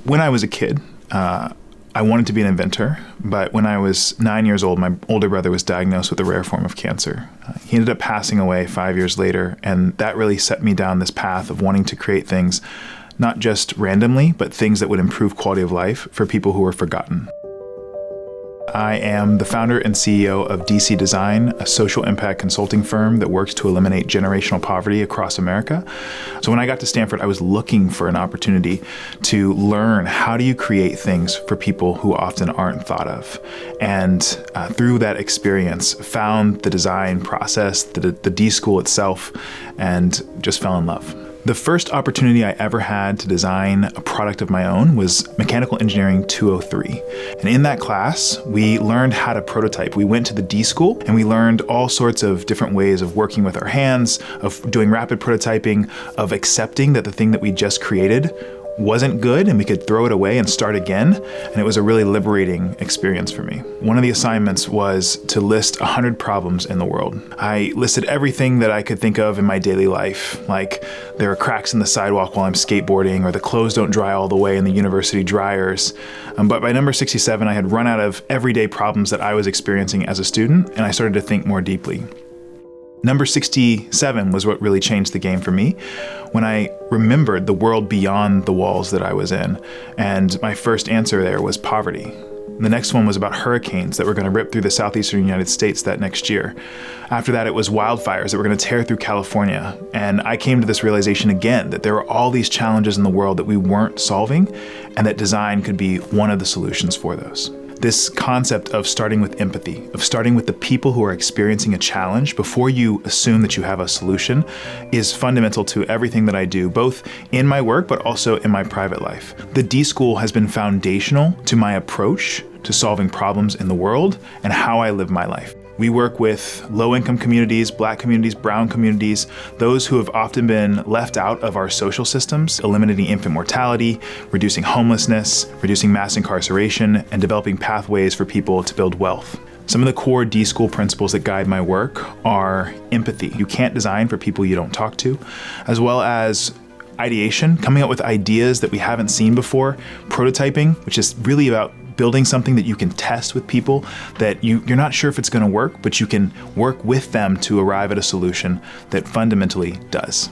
When I was a kid, I wanted to be an inventor, but when I was 9 years old, my older brother was diagnosed with a rare form of cancer. He ended up passing away 5 years later, and that really set me down this path of wanting to create things, not just randomly, but things that would improve quality of life for people who were forgotten. I am the founder and CEO of DC Design, a social impact consulting firm that works to eliminate generational poverty across America. So when I got to Stanford, I was looking for an opportunity to learn how do you create things for people who often aren't thought of. And through that experience, found the design process, the d.school itself, and just fell in love. The first opportunity I ever had to design a product of my own was Mechanical Engineering 203. And in that class, we learned how to prototype. We went to the D.school and we learned all sorts of different ways of working with our hands, of doing rapid prototyping, of accepting that the thing that we just created wasn't good and we could throw it away and start again. And it was a really liberating experience for me. One of the assignments was to list 100 problems in the world. I listed everything that I could think of in my daily life, like there are cracks in the sidewalk while I'm skateboarding, or the clothes don't dry all the way in the university dryers. But by number 67, I had run out of everyday problems that I was experiencing as a student, and I started to think more deeply. Number 67 was what really changed the game for me, when I remembered the world beyond the walls that I was in. And my first answer there was poverty. The next one was about hurricanes that were going to rip through the southeastern United States that next year. After that, it was wildfires that were going to tear through California. And I came to this realization again that there were all these challenges in the world that we weren't solving, and that design could be one of the solutions for those. This concept of starting with empathy, of starting with the people who are experiencing a challenge before you assume that you have a solution, is fundamental to everything that I do, both in my work, but also in my private life. The D.school has been foundational to my approach to solving problems in the world and how I live my life. We work with low-income communities, Black communities, brown communities, those who have often been left out of our social systems, eliminating infant mortality, reducing homelessness, reducing mass incarceration, and developing pathways for people to build wealth. Some of the core D.school principles that guide my work are empathy. You can't design for people you don't talk to, as well as ideation, coming up with ideas that we haven't seen before, prototyping, which is really about building something that you can test with people that you're not sure if it's going to work, but you can work with them to arrive at a solution that fundamentally does.